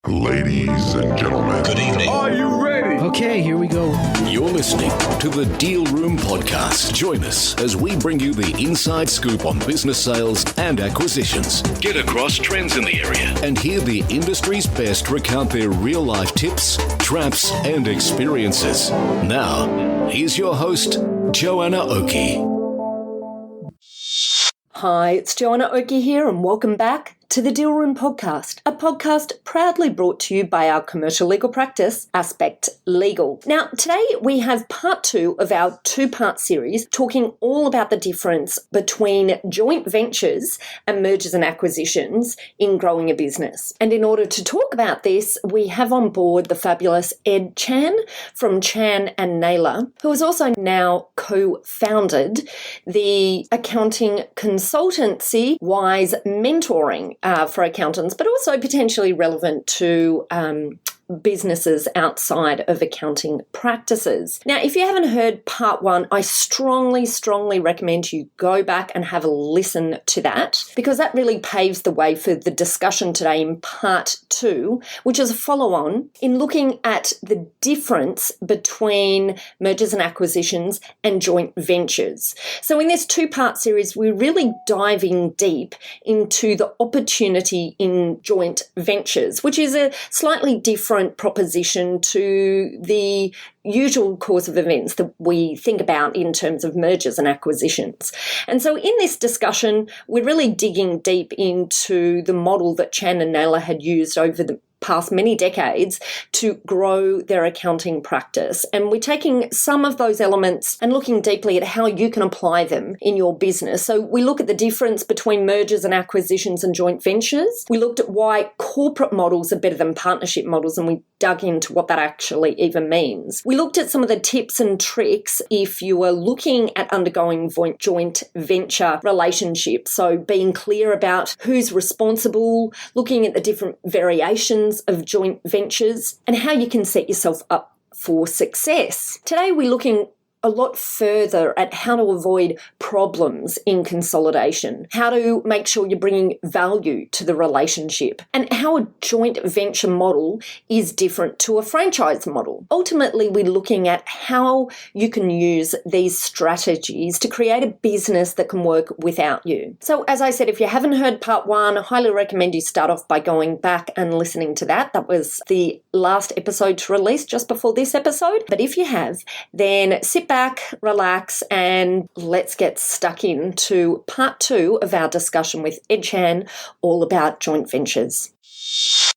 Ladies and gentlemen. Good evening. Are you ready? Okay, here we go. You're listening to the Deal Room Podcast. Join us as we bring you the inside scoop on business sales and acquisitions. Get across trends in the area and hear the industry's best recount their real-life tips, traps, and experiences. Now, here's your host, Joanna Oakey. Hi, it's Joanna Oakey here, and welcome back to the Deal Room Podcast, a podcast proudly brought to you by our commercial legal practice, Aspect Legal. Now, today we have part 2 of our 2-part series talking all about the difference between joint ventures and mergers and acquisitions in growing a business. And in order to talk about this, we have on board the fabulous Ed Chan from Chan and Naylor, who has also now co-founded the accounting consultancy Wise Mentoring for accountants, but also potentially relevant to businesses outside of accounting practices. Now, if you haven't heard part 1, I strongly recommend you go back and have a listen to that, because that really paves the way for the discussion today in part 2, which is a follow-on in looking at the difference between mergers and acquisitions and joint ventures. So in this 2-part series, we're really diving deep into the opportunity in joint ventures, which is a slightly different proposition to the usual course of events that we think about in terms of mergers and acquisitions. And so in this discussion, we're really digging deep into the model that Chan and Naylor had used over the past many decades to grow their accounting practice. And we're taking some of those elements and looking deeply at how you can apply them in your business. So we look at the difference between mergers and acquisitions and joint ventures. We looked at why corporate models are better than partnership models, and we dug into what that actually even means. We looked at some of the tips and tricks if you are looking at undergoing joint venture relationships. So being clear about who's responsible, looking at the different variations of joint ventures, and how you can set yourself up for success. Today we're looking a lot further at how to avoid problems in consolidation, how to make sure you're bringing value to the relationship, and how a joint venture model is different to a franchise model. Ultimately, we're looking at how you can use these strategies to create a business that can work without you. So as I said, if you haven't heard part 1, I highly recommend you start off by going back and listening to that. That was the last episode to release just before this episode. But if you have, then sit back, relax, and let's get stuck into part 2 of our discussion with Ed Chan, all about joint ventures.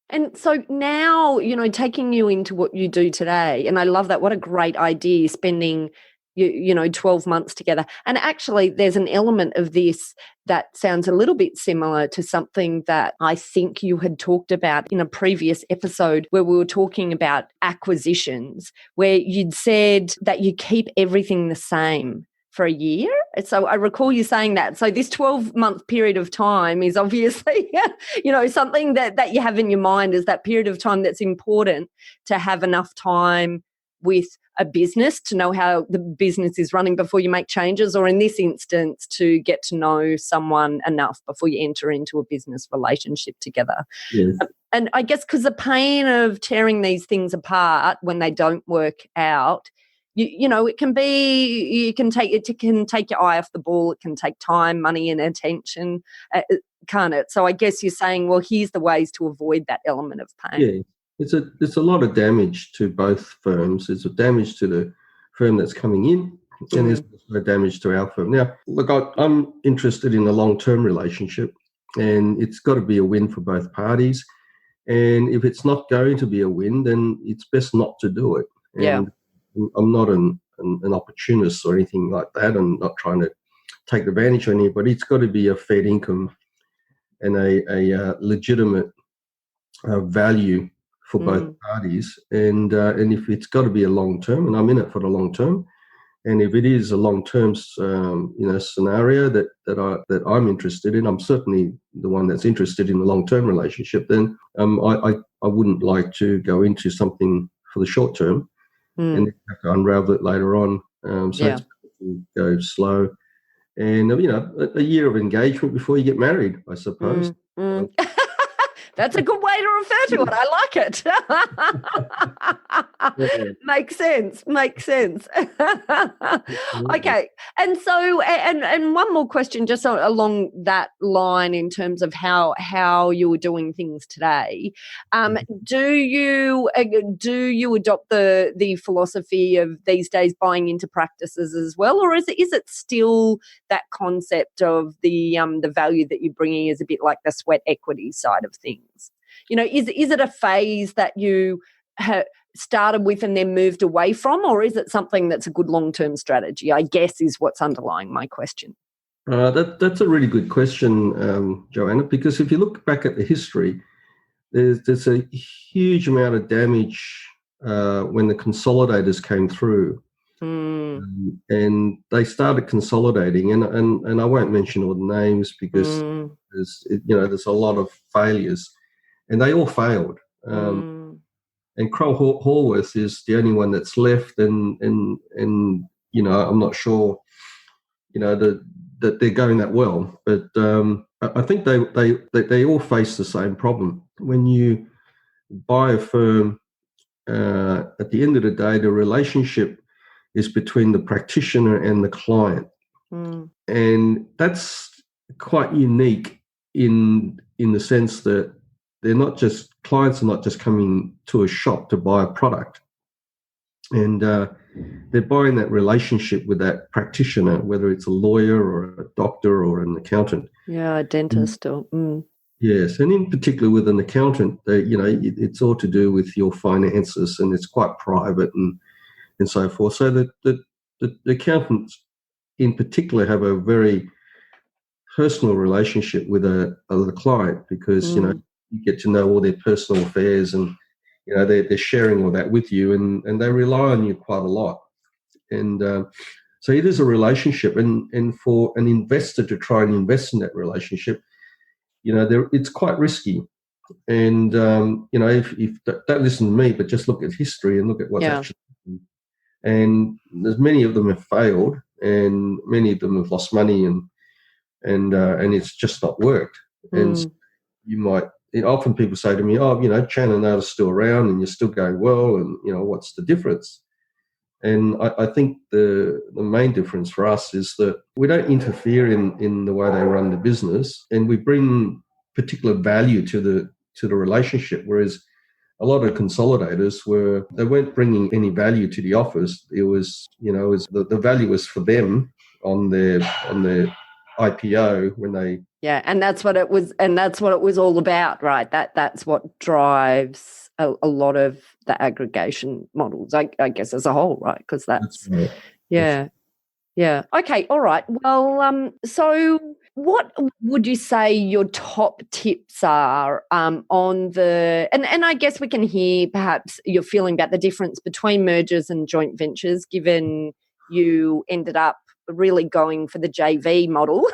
And so now, taking you into what you do today, and I love that. What a great idea, spending 12 months together. And actually, there's an element of this that sounds a little bit similar to something that I think you had talked about in a previous episode where we were talking about acquisitions, where you'd said that you keep everything the same for a year. So I recall you saying that. So this 12-month period of time is obviously, something that you have in your mind is that period of time that's important to have enough time with a business to know how the business is running before you make changes, or in this instance, to get to know someone enough before you enter into a business relationship together. Yes. And I guess because the pain of tearing these things apart when they don't work out, it can be, it can take your eye off the ball. It can take time, money, and attention, can't it? So I guess you're saying, well, here's the ways to avoid that element of pain. Yeah. It's a lot of damage to both firms. There's a damage to the firm that's coming in, and there's also damage to our firm. Now, look, I'm interested in a long-term relationship, and it's got to be a win for both parties. And if it's not going to be a win, then it's best not to do it. And yeah. I'm not an opportunist or anything like that. I'm not trying to take advantage of anybody. It's got to be a fair income and a legitimate value for both parties, and if it's got to be a long term, and I'm in it for the long term, and if it is a long term, scenario that I'm interested in, I'm certainly the one that's interested in a long term relationship. Then I wouldn't like to go into something for the short term and have to unravel it later on. It's better to go slow, and a year of engagement before you get married, I suppose. That's a good way to refer to it. I like it. Makes sense. Okay. And so, and one more question just along that line in terms of how you're doing things today. Do you adopt the philosophy of these days buying into practices as well, or is it still that concept of the value that you're bringing is a bit like the sweat equity side of things? Is it a phase that you started with and then moved away from, or is it something that's a good long-term strategy, I guess, is what's underlying my question? That's a really good question, Joanna, because if you look back at the history, there's a huge amount of damage when the consolidators came through. And they started consolidating, and I won't mention all the names because there's a lot of failures, and they all failed. And Kroll-Horwath is the only one that's left, and I'm not sure that they're going that well, but I think they all face the same problem. When you buy a firm, at the end of the day, the relationship is between the practitioner and the client. And that's quite unique in the sense that clients are not just coming to a shop to buy a product. And they're buying that relationship with that practitioner, whether it's a lawyer or a doctor or an accountant. Yeah, a dentist. Yes, and in particular with an accountant, it's all to do with your finances, and it's quite private and so forth. So the accountants in particular have a very personal relationship with the client, because you get to know all their personal affairs, and they're sharing all that with you, and they rely on you quite a lot. And so it is a relationship, and for an investor to try and invest in that relationship, it's quite risky. And if don't listen to me, but just look at history and look at what's actually happened. And there's many of them have failed, and many of them have lost money, and it's just not worked. And so you might. Often people say to me, Chan and Naylor's still around and you're still going well, and, what's the difference? And I think the main difference for us is that we don't interfere in the way they run the business, and we bring particular value to the relationship, whereas a lot of consolidators they weren't bringing any value to the office. It was, the value was for them on their IPO when they. Yeah, and that's what it was, all about, right? That's what drives a lot of the aggregation models, I guess, as a whole, right? Because that's right. Yeah. Okay, all right. Well, so what would you say your top tips are on the, and I guess we can hear perhaps your feeling about the difference between mergers and joint ventures, given you ended up really going for the JV model.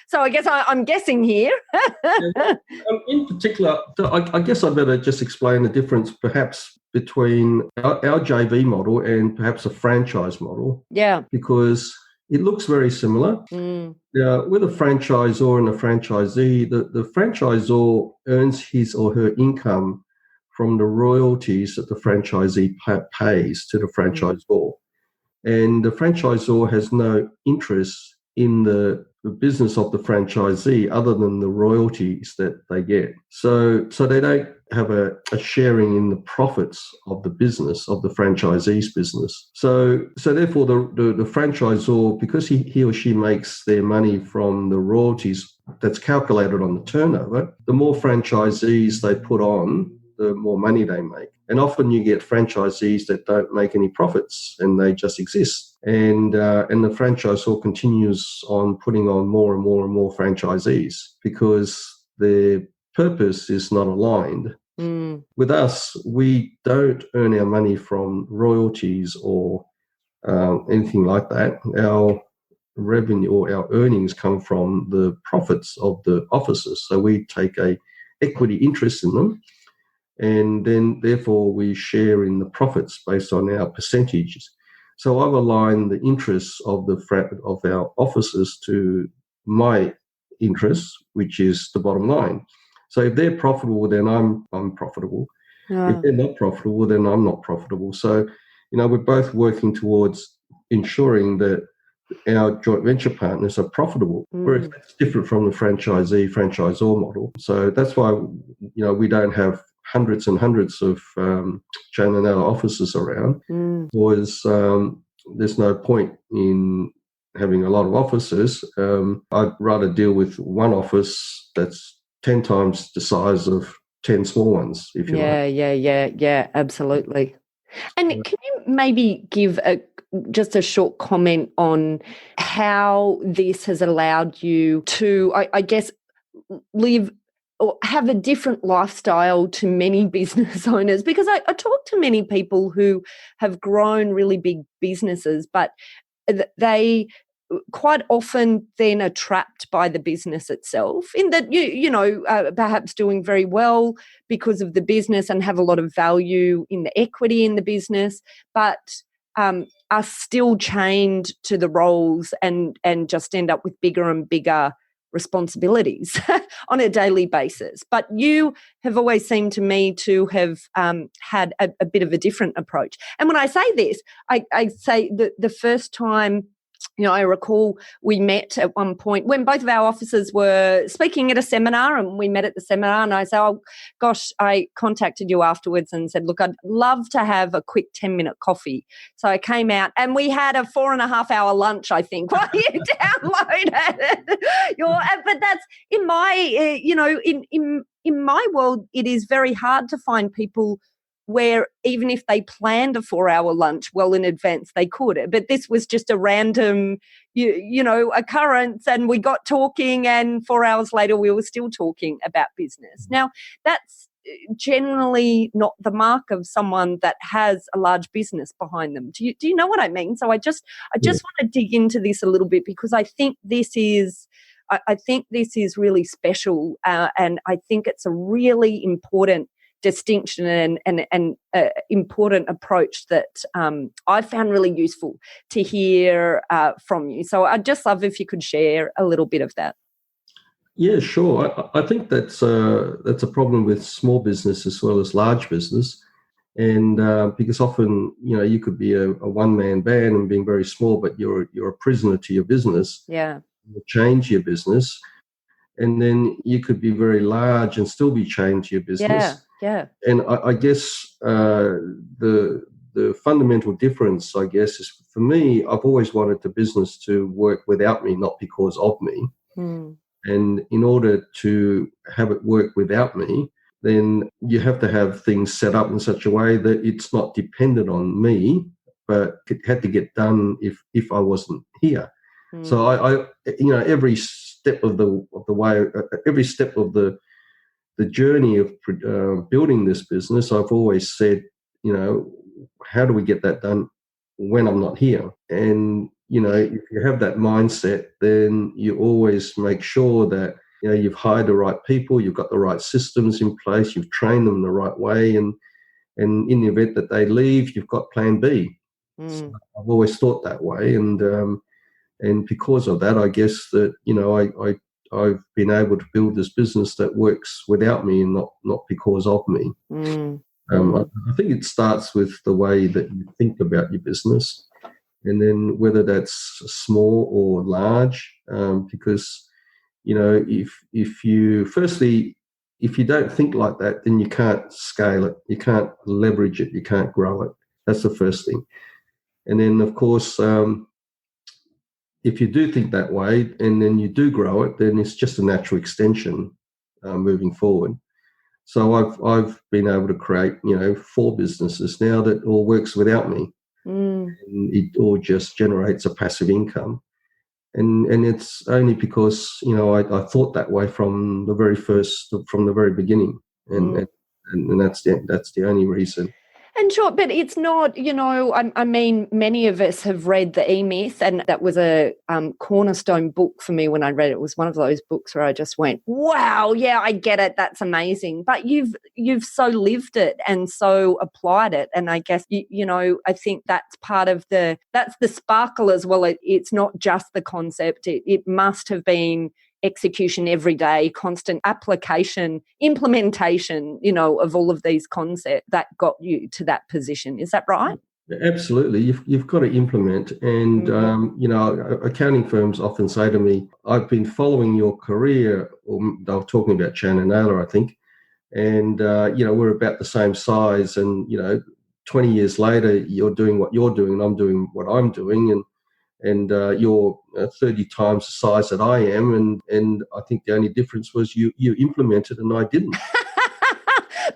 So I guess I'm guessing here. In particular, I guess I better just explain the difference perhaps between our JV model and perhaps a franchise model. Yeah. Because it looks very similar. With a franchisor and a franchisee, the franchisor earns his or her income from the royalties that the franchisee pays to the franchisor. And the franchisor has no interest in the business of the franchisee other than the royalties that they get. So they don't have a sharing in the profits of the business, of the franchisee's business. So therefore the franchisor, because he or she makes their money from the royalties that's calculated on the turnover, the more franchisees they put on, the more money they make. And often you get franchisees that don't make any profits and they just exist. And the franchisor continues on putting on more and more and more franchisees because their purpose is not aligned. With us, we don't earn our money from royalties or anything like that. Our revenue or our earnings come from the profits of the offices. So we take a equity interest in them. And then, therefore, we share in the profits based on our percentages. So I've aligned the interests of our offices to my interests, which is the bottom line. So if they're profitable, then I'm profitable. If they're not profitable, then I'm not profitable. So, we're both working towards ensuring that our joint venture partners are profitable, whereas that's different from the franchisor model. So that's why, we don't have hundreds and hundreds of Chan Naylor offices around, because there's no point in having a lot of offices. I'd rather deal with one office that's 10 times the size of 10 small ones, if you like. Yeah, absolutely. And can you maybe give just a short comment on how this has allowed you to, I guess, live or have a different lifestyle to many business owners? Because I talk to many people who have grown really big businesses, but they quite often then are trapped by the business itself, in that perhaps doing very well because of the business and have a lot of value in the equity in the business, but are still chained to the roles and just end up with bigger and bigger responsibilities on a daily basis. But you have always seemed to me to have had a bit of a different approach. And when I say this, I say that the first time, I recall we met at one point when both of our officers were speaking at a seminar, and we met at the seminar, and I said, oh, gosh, I contacted you afterwards and said, look, I'd love to have a quick 10-minute coffee. So I came out and we had a 4.5-hour lunch, I think, while you downloaded it. But that's in my, in my world, it is very hard to find people where even if they planned a 4-hour lunch well in advance, they could. But this was just a random, occurrence, and we got talking, and 4 hours later we were still talking about business. Now, that's generally not the mark of someone that has a large business behind them. Do you know what I mean? So I just want to dig into this a little bit, because I think this is really special, and I think it's a really important distinction and important approach that I found really useful to hear from you. So I'd just love if you could share a little bit of that. Yeah, sure. I think that's a problem with small business as well as large business, and because often you could be a one-man band and being very small, but you're a prisoner to your business. Yeah, you change your business, and then you could be very large and still be chained to your business. Yeah. And I guess the fundamental difference, I guess, is for me, I've always wanted the business to work without me, not because of me. And in order to have it work without me, then you have to have things set up in such a way that it's not dependent on me, but it had to get done if I wasn't here. So I every step of the way, every step of the journey of building this business, I've always said, how do we get that done when I'm not here? And, if you have that mindset, then you always make sure that, you've hired the right people, you've got the right systems in place, you've trained them the right way. And in the event that they leave, you've got plan B. So I've always thought that way. And because of that, I guess that, I've been able to build this business that works without me and not because of me. I think it starts with the way that you think about your business, and then whether that's small or large, because, if you don't think like that, then you can't scale it, you can't leverage it, you can't grow it. That's the first thing. And then, of course, if you do think that way and then you do grow it, then it's just a natural extension moving forward. So I've been able to create, 4 businesses now that all works without me. And it all just generates a passive income. And it's only because, I thought that way from the very beginning. And that's the only reason. And sure, but it's not, I mean, many of us have read The E-Myth, and that was a cornerstone book for me when I read it. It was one of those books where I just went, wow, yeah, I get it. That's amazing. But you've so lived it and so applied it. And I guess, I think that's part of that's the sparkle as well. It's not just the concept. It must have been, execution every day, constant application, implementation, of all of these concepts that got you to that position. Is that right? Absolutely. You've got to implement. And, accounting firms often say to me, I've been following your career, or they were talking about Chan Naylor, I think, and, we're about the same size. And, 20 years later, you're doing what you're doing and I'm doing what I'm doing. And you're 30 times the size that I am. And I think the only difference was you implemented and I didn't.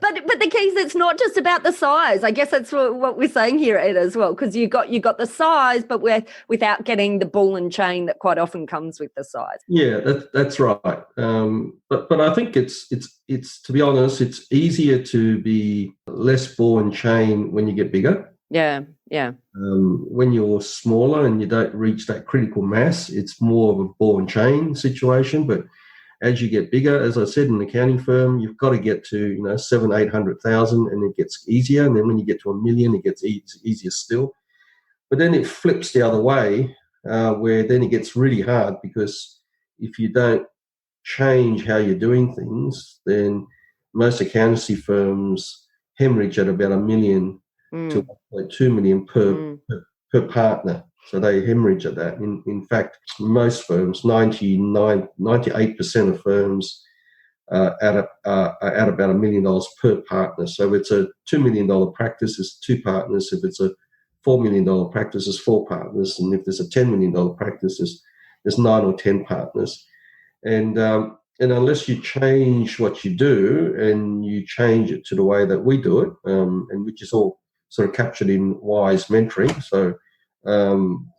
But the key is it's not just about the size. I guess that's what we're saying here, Ed, as well, because you got the size, but without getting the ball and chain that quite often comes with the size. Yeah, that's right. But I think it's to be honest, it's easier to be less ball and chain when you get bigger. Yeah. When you're smaller and you don't reach that critical mass, it's more of a ball and chain situation. But as you get bigger, as I said, in an accounting firm, you've got to get to 700,000-800,000, and it gets easier. And then when you get to 1 million, it gets easier still. But then it flips the other way, where then it gets really hard, because if you don't change how you're doing things, then most accountancy firms hemorrhage at about 1 million to 1.2 million per partner. So they hemorrhage at that. In fact, most firms, 98% of firms are at about $1 million per partner. So if it's a $2 million practice, it's 2 partners. If it's a $4 million practice, it's 4 partners. And if there's a $10 million practice, there's 9 or 10 partners. And unless you change what you do and you change it to the way that we do it, and which is all sort of captured in WISE mentoring. So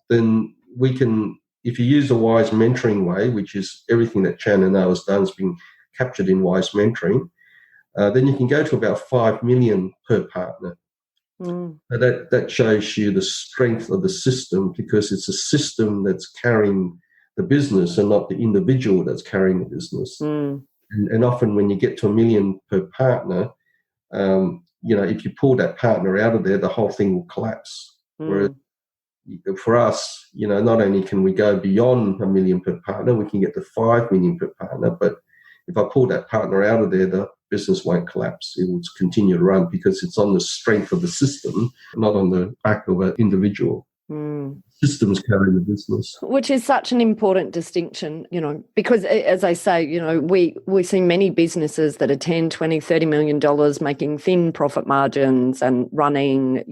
then we can, if you use the WISE mentoring way, which is everything that Chan Naylor has done has been captured in WISE mentoring, then you can go to about 5 million per partner. That shows you the strength of the system, because it's a system that's carrying the business and not the individual that's carrying the business. And often when you get to 1 million per partner, if you pull that partner out of there, the whole thing will collapse. Whereas for us, not only can we go beyond 1 million per partner, we can get to 5 million per partner. But if I pull that partner out of there, the business won't collapse. It will continue to run, because it's on the strength of the system, not on the back of an individual. Systems carry the business. Which is such an important distinction, because as I say, we see many businesses that are 10, 20, $30 million making thin profit margins and running,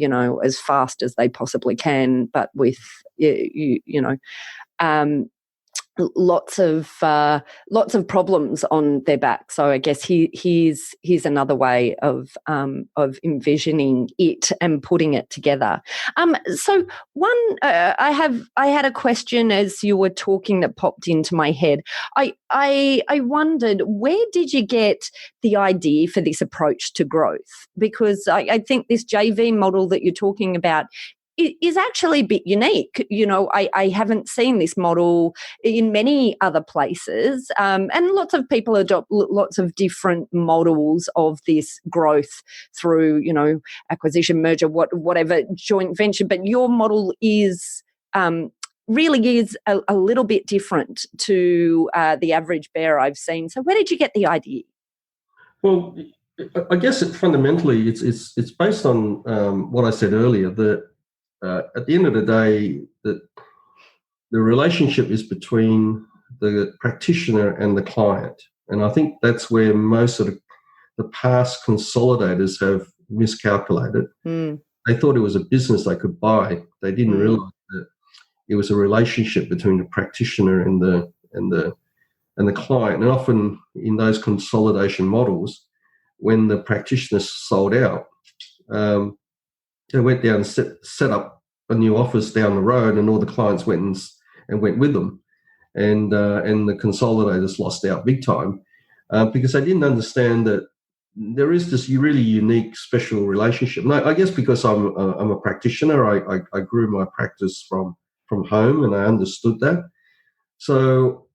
as fast as they possibly can, but with, lots of problems on their back. So I guess here's another way of envisioning it and putting it together. So I had a question as you were talking that popped into my head. I wondered, where did you get the idea for this approach to growth? Because I think this JV model that you're talking about is actually a bit unique. I haven't seen this model in many other places, and lots of people adopt lots of different models of this growth through, acquisition, merger, whatever, joint venture. But your model is really is a little bit different to the average bear I've seen. So where did you get the idea? Well, I guess fundamentally it's based on what I said earlier, that at the end of the day, the relationship is between the practitioner and the client. And I think that's where most of the past consolidators have miscalculated. They thought it was a business they could buy. They didn't realize that it was a relationship between the practitioner and the client. And often in those consolidation models, when the practitioner sold out, they went down and set up a new office down the road, and all the clients went with them, and the consolidators lost out big time, because they didn't understand that there is this really unique, special relationship. And I guess because I'm a practitioner, I grew my practice from home, and I understood that. So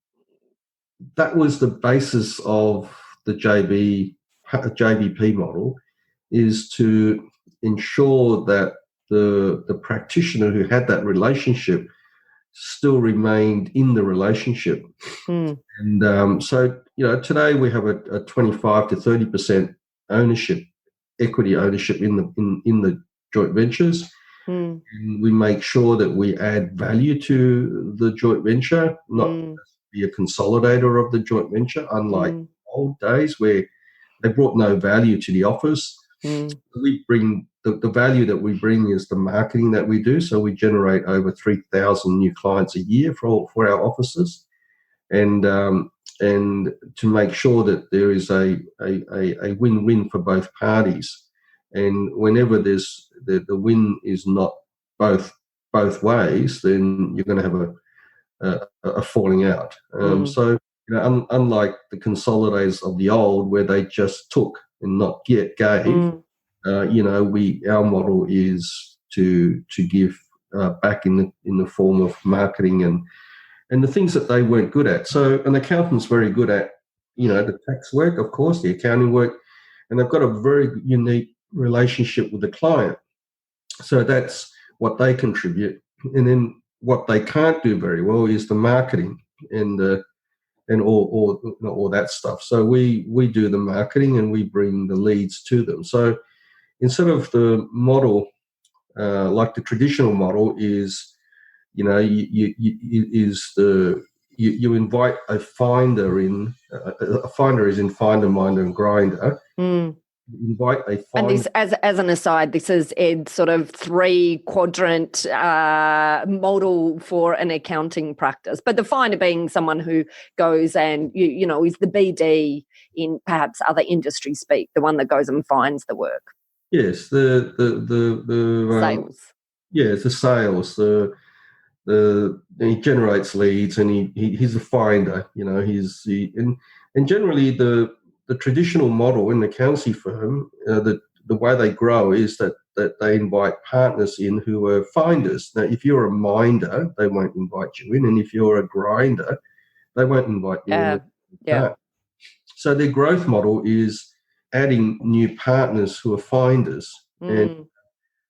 that was the basis of the JVP model, is to ensure that the practitioner who had that relationship still remained in the relationship. And so, today we have a 25 to 30% ownership, equity ownership in the joint ventures. And we make sure that we add value to the joint venture, not be a consolidator of the joint venture, unlike old days where they brought no value to the office. We bring the value that we bring is the marketing that we do. So we generate over 3,000 new clients a year for our offices, and to make sure that there is a win-win for both parties. And whenever there's the win is not both ways, then you're going to have a falling out. So unlike the consolidators of the old, where they just took and not gave, our model is to give back in the form of marketing and the things that they weren't good at. So an accountant's very good at the tax work, of course, the accounting work, and they've got a very unique relationship with the client. So that's what they contribute. And then what they can't do very well is the marketing and all that stuff. So we do the marketing and we bring the leads to them. So instead of the model, like the traditional model is, you invite a finder in. A finder is in finder, minder, and grinder. Invite a finder. And this, as an aside, this is Ed's sort of 3-quadrant model for an accounting practice. But the finder being someone who goes and is the BD in perhaps other industry speak, the one that goes and finds the work. Yes, the sales. Yes, the sales. He generates leads and he's a finder. And generally the traditional model in the accountancy firm, the way they grow is that they invite partners in who are finders. Now, if you're a minder, they won't invite you in, and if you're a grinder, they won't invite you in. Yeah. So their growth model is adding new partners who are finders, and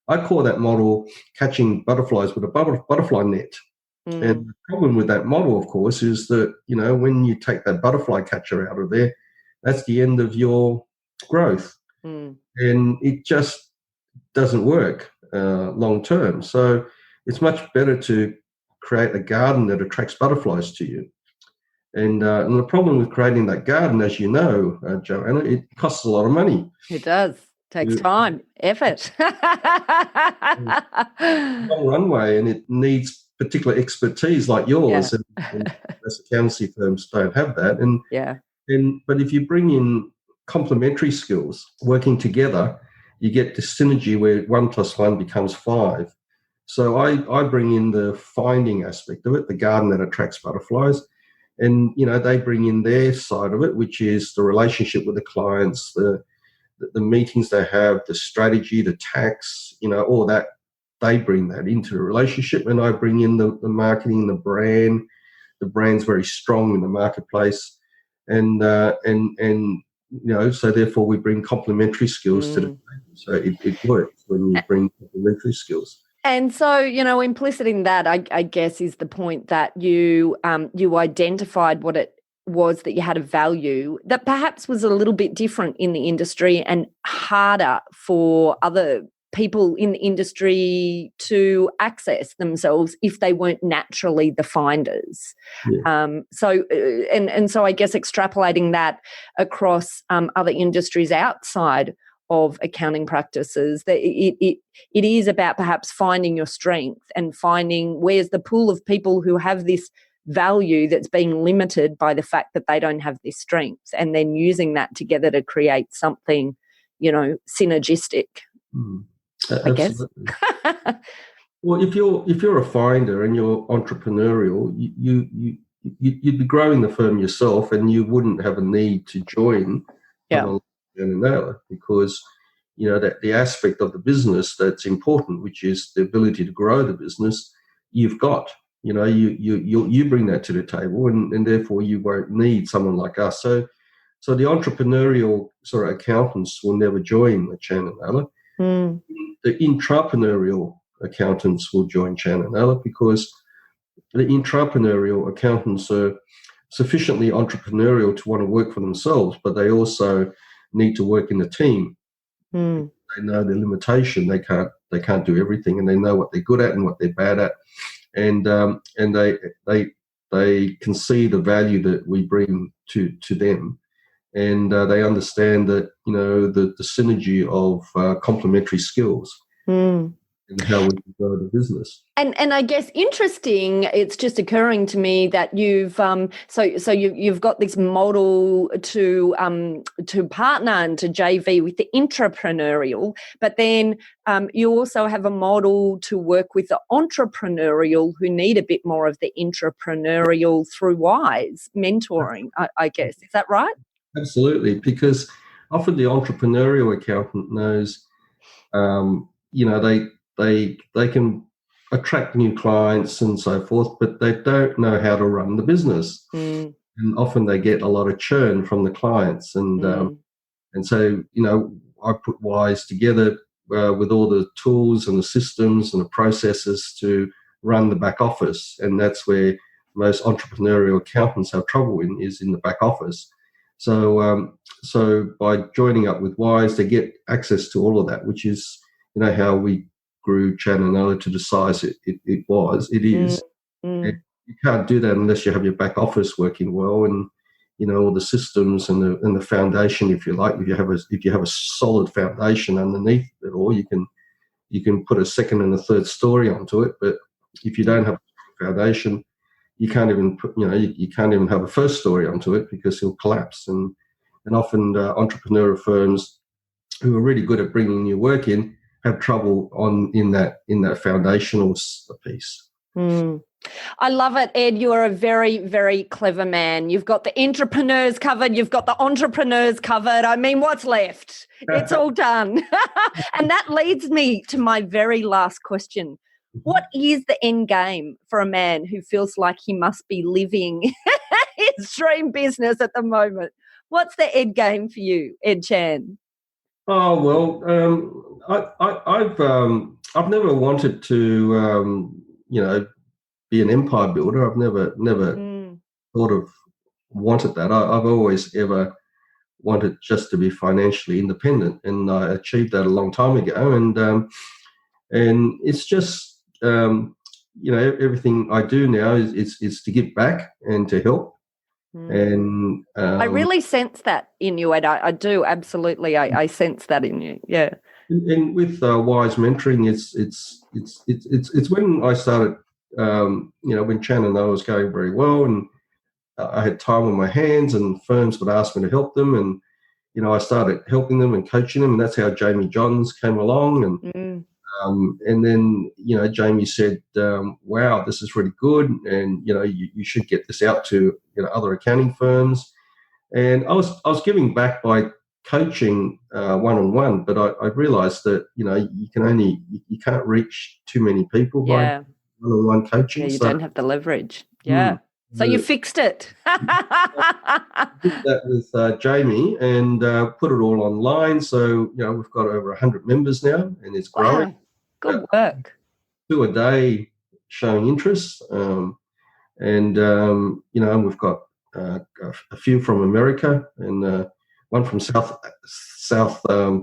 I call that model catching butterflies with a butterfly net. And the problem with that model, of course, is that when you take that butterfly catcher out of there, that's the end of your growth. And it just doesn't work long term. So it's much better to create a garden that attracts butterflies to you. And the problem with creating that garden, as you know, Joanna, it costs a lot of money. It does. Takes time, effort. Long runway, and it needs particular expertise like yours. And most accountancy firms don't have that. But if you bring in complementary skills, working together, you get the synergy where 1 + 1 becomes 5. So I bring in the finding aspect of it, the garden that attracts butterflies. And, they bring in their side of it, which is the relationship with the clients, the meetings they have, the strategy, the tax, all that. They bring that into the relationship, and I bring in the marketing, the brand. The brand's very strong in the marketplace. And so therefore we bring complementary skills to the table. So it works when you bring complementary skills. And so, implicit in that, I guess, is the point that you identified what it was that you had a value that perhaps was a little bit different in the industry and harder for other people in the industry to access themselves if they weren't naturally the finders. So I guess extrapolating that across other industries outside of accounting practices, that it is about perhaps finding your strength and finding where's the pool of people who have this value that's being limited by the fact that they don't have this strength, and then using that together to create something, synergistic. I guess. Well, if you're a finder and you're entrepreneurial, you'd be growing the firm yourself, and you wouldn't have a need to join Chan Naylor, because that the aspect of the business that's important, which is the ability to grow the business, you've got. You bring that to the table, and therefore you won't need someone like us. So the entrepreneurial sort of accountants will never join the Chan Naylor. The intrapreneurial accountants will join Chan Naylor because the intrapreneurial accountants are sufficiently entrepreneurial to want to work for themselves, but they also need to work in a team. Mm. They know their limitation. They can't do everything, and they know what they're good at and what they're bad at, and they can see the value that we bring to them, and they understand that the synergy of complementary skills. Mm. And how we can grow the business. And I guess interesting, it's just occurring to me that you've you've got this model to partner and to JV with the intrapreneurial, but then you also have a model to work with the entrepreneurial who need a bit more of the intrapreneurial through WISE mentoring, I guess. Is that right? Absolutely, because often the entrepreneurial accountant knows, they can attract new clients and so forth, but they don't know how to run the business. Mm. And often they get a lot of churn from the clients. And so, I put WISE together with all the tools and the systems and the processes to run the back office. And that's where most entrepreneurial accountants have trouble is in the back office. So by joining up with WISE, they get access to all of that, which is, how we grew Chan Naylor to the size it is. Mm. And you can't do that unless you have your back office working well, and all the systems and the foundation, if you like. If you have a solid foundation underneath it all, you can put a second and a third story onto it. But if you don't have a foundation, you can't even put you can't even have a first story onto it because it'll collapse. And often entrepreneurial firms who are really good at bringing new work in have trouble in that foundational piece. Mm. I love it, Ed. You are a very, very clever man. You've got the entrepreneurs covered. You've got the entrepreneurs covered. I mean, what's left? It's all done. And that leads me to my very last question. What is the end game for a man who feels like he must be living his dream business at the moment? What's the end game for you, Ed Chan? Oh well, I've never wanted to be an empire builder. I've never thought of wanted that. I've always ever wanted just to be financially independent, and I achieved that a long time ago. And it's just everything I do now is to give back and to help. And I really sense that in you, Ed. I do absolutely. I sense that in you. Yeah. And with WISE mentoring, it's when I started. When Chan and I was going very well, and I had time on my hands, and firms would ask me to help them, and I started helping them and coaching them, and that's how Jamie Johns came along, and then Jamie said, "Wow, this is really good, and you should get this out to other accounting firms." And I was giving back by coaching one-on-one, but I realised that you can't reach too many people by one-on-one coaching. Yeah, you don't have the leverage. Yeah. So you fixed it. I did that with Jamie and put it all online. So, we've got over 100 members now, and it's growing. Wow. Good work. 2 a day showing interest. And we've got a few from America and one from South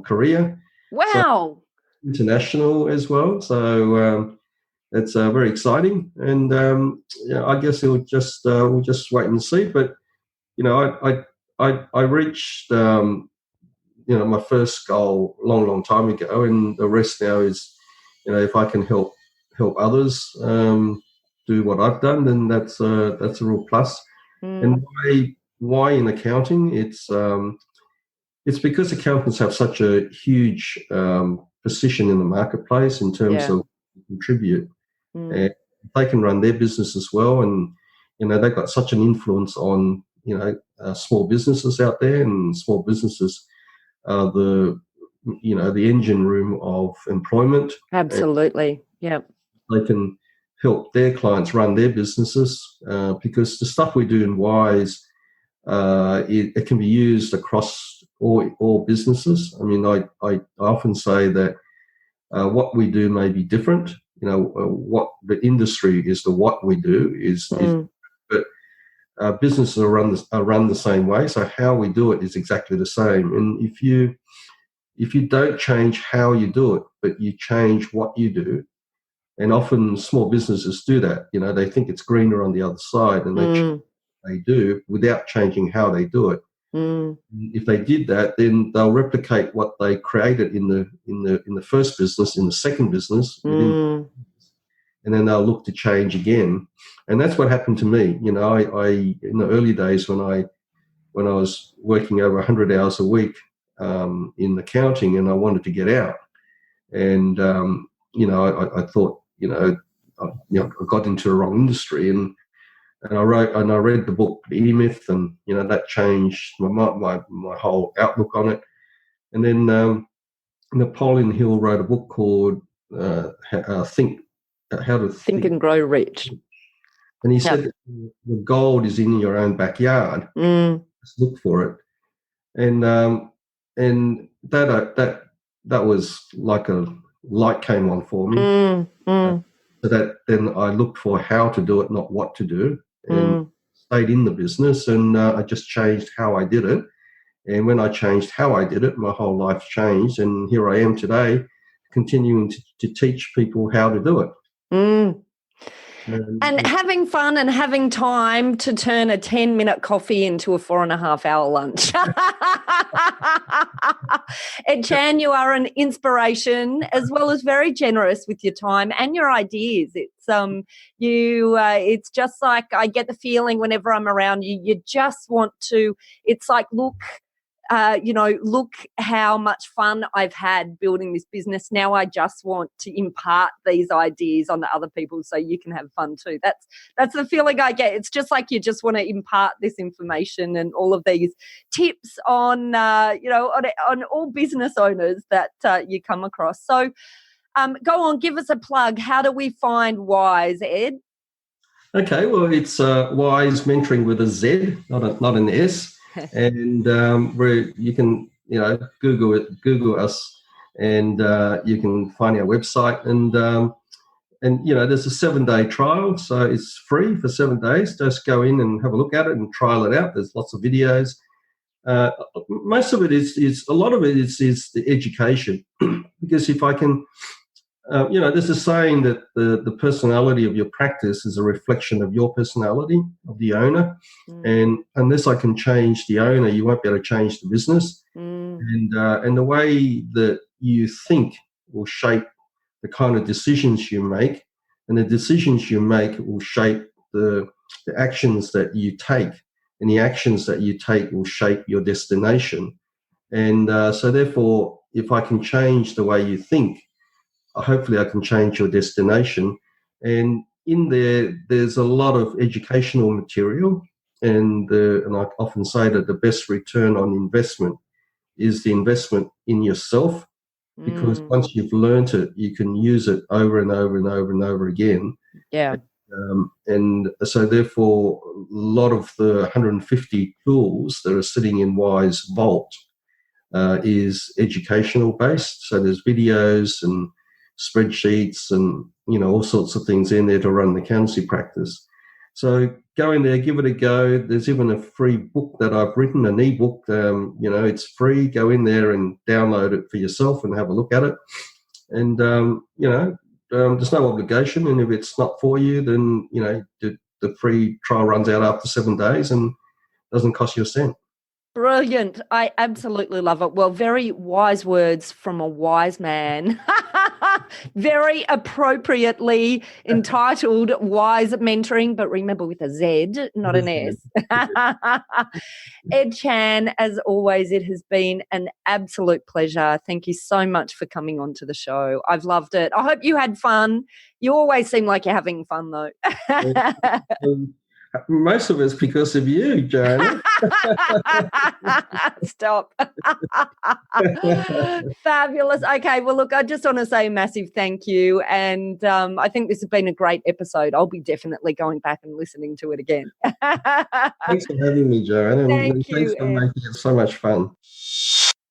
Korea. Wow. So international as well. So it's very exciting. And I guess we'll just wait and see. But I reached my first goal long time ago, and the rest now is if I can help others do what I've done, then that's a real plus. And why in accounting? It's because accountants have such a huge position in the marketplace in terms of contribute, and they can run their business as well. And they've got such an influence on small businesses out there, and small businesses are the engine room of employment. Absolutely, yeah. They can help their clients run their businesses because the stuff we do in WISE, it can be used across all businesses. I mean, I often say that what we do may be different, what the industry is, the what we do is but businesses are run the same way. So how we do it is exactly the same. And if you don't change how you do it, but you change what you do, and often small businesses do that. They think it's greener on the other side, and they do without changing how they do it. If they did that, then they'll replicate what they created in the first business, in the second business, and then they'll look to change again. And that's what happened to me. I in the early days when I was working over 100 hours a week in accounting, and I wanted to get out, and I thought, I got into the wrong industry, and I read the book The E-Myth, and that changed my whole outlook on it. And then Napoleon Hill wrote a book called How to Think and Grow Rich. And he said the gold is in your own backyard. Just look for it. And that was like a light came on for me. So that then I looked for how to do it, not what to do, and stayed in the business, and I just changed how I did it. And when I changed how I did it, my whole life changed, and here I am today, continuing to teach people how to do it. And having fun and having time to turn a 10-minute coffee into a 4.5-hour lunch. And Chan, you are an inspiration, as well as very generous with your time and your ideas. It's just like I get the feeling whenever I'm around you, you just want to. It's like look how much fun I've had building this business. Now I just want to impart these ideas onto other people so you can have fun too. That's the feeling I get. It's just like you just want to impart this information and all of these tips on all business owners that you come across. So go on, give us a plug. How do we find Wise, Ed? Okay, well, it's Wise Mentoring with a Z, not an S. And where you can, Google us, and you can find our website. And there's a 7-day trial, so it's free for 7 days. Just go in and have a look at it and trial it out. There's lots of videos. Most of it is a lot of it is the education, because if I can. There's a saying that the personality of your practice is a reflection of your personality, of the owner. And unless I can change the owner, you won't be able to change the business. And the way that you think will shape the kind of decisions you make, and the decisions you make will shape the actions that you take, and the actions that you take will shape your destination. And so therefore, if I can change the way you think, hopefully I can change your destination. And in there's a lot of educational material, and I often say that the best return on investment is the investment in yourself, because once you've learnt it, you can use it over and over and over and over again. Yeah. And so therefore, a lot of the 150 tools that are sitting in Wise Vault is educational based. So there's videos and spreadsheets and all sorts of things in there to run the accountancy practice. So go in there, give it a go. There's even a free book that I've written, an ebook. It's free. Go in there and download it for yourself and have a look at it. And there's no obligation. And if it's not for you, then the free trial runs out after 7 days and doesn't cost you a cent. Brilliant. I absolutely love it. Well, very wise words from a wise man. Very appropriately entitled Wise Mentoring, but remember with a Z, not an S. Ed Chan, as always, it has been an absolute pleasure. Thank you so much for coming on to the show. I've loved it. I hope you had fun. You always seem like you're having fun, though. Most of it's because of you, Joanna. Stop. Fabulous. Okay, well, look, I just want to say a massive thank you. And I think this has been a great episode. I'll be definitely going back and listening to it again. Thanks for having me, Joanna. Thank you, thanks for making it so much fun.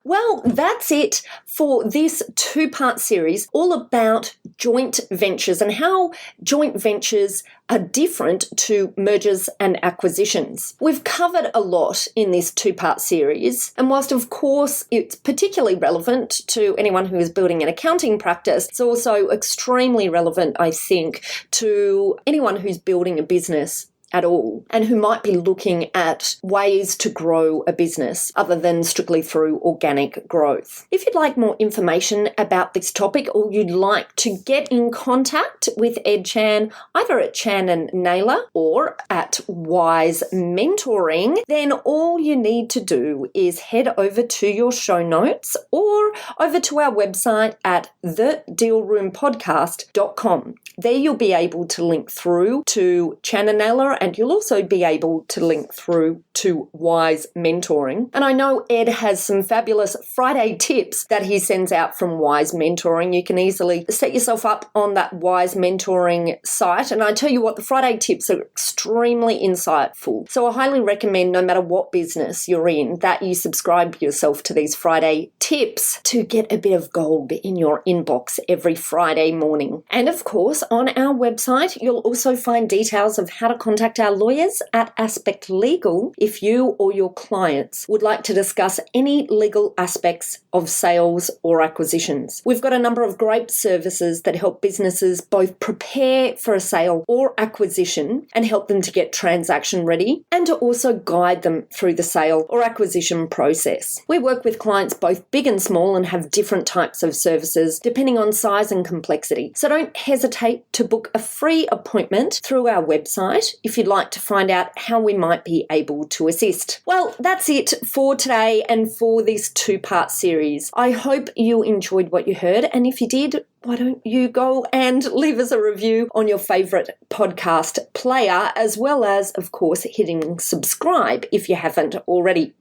Well, that's it for this 2-part series all about joint ventures and how joint ventures are different to mergers and acquisitions. We've covered a lot in this two-part series, and whilst of course it's particularly relevant to anyone who is building an accounting practice, it's also extremely relevant, I think, to anyone who's building a business at all and who might be looking at ways to grow a business other than strictly through organic growth. If you'd like more information about this topic or you'd like to get in contact with Ed Chan, either at Chan Naylor or at Wise Mentoring, then all you need to do is head over to your show notes or over to our website at thedealroompodcast.com. There you'll be able to link through to Chan Naylor, and you'll also be able to link through to Wise Mentoring. And I know Ed has some fabulous Friday tips that he sends out from Wise Mentoring. You can easily set yourself up on that Wise Mentoring site. And I tell you what, the Friday tips are extremely insightful. So I highly recommend, no matter what business you're in, that you subscribe yourself to these Friday tips to get a bit of gold in your inbox every Friday morning. And of course, on our website, you'll also find details of how to contact our lawyers at Aspect Legal if you or your clients would like to discuss any legal aspects of sales or acquisitions. We've got a number of great services that help businesses both prepare for a sale or acquisition and help them to get transaction ready and to also guide them through the sale or acquisition process. We work with clients both big and small and have different types of services depending on size and complexity. So don't hesitate to book a free appointment through our website if you'd like to find out how we might be able to assist. Well, that's it for today and for this two-part series. I hope you enjoyed what you heard, and if you did, why don't you go and leave us a review on your favourite podcast player, as well as, of course, hitting subscribe if you haven't already.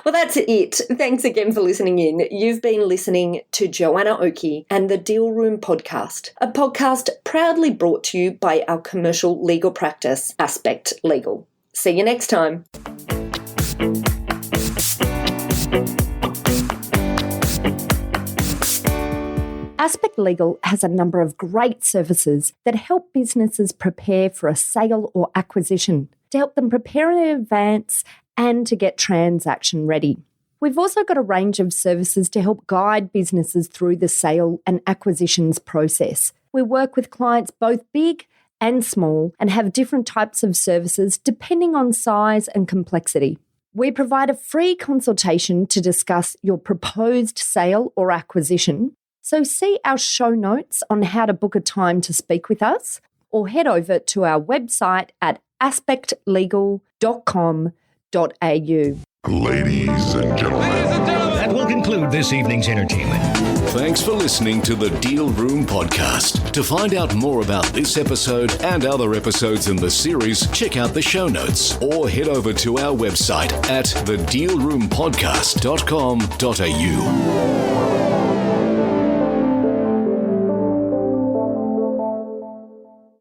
Well, that's it. Thanks again for listening in. You've been listening to Joanna Oakey and the Deal Room Podcast, a podcast proudly brought to you by our commercial legal practice, Aspect Legal. See you next time. Aspect Legal has a number of great services that help businesses prepare for a sale or acquisition, to help them prepare in advance and to get transaction ready. We've also got a range of services to help guide businesses through the sale and acquisitions process. We work with clients both big and small and have different types of services depending on size and complexity. We provide a free consultation to discuss your proposed sale or acquisition. So see our show notes on how to book a time to speak with us, or head over to our website at aspectlegal.com.au. Ladies and gentlemen. That will conclude this evening's entertainment. Thanks for listening to the Deal Room Podcast. To find out more about this episode and other episodes in the series, check out the show notes or head over to our website at thedealroompodcast.com.au.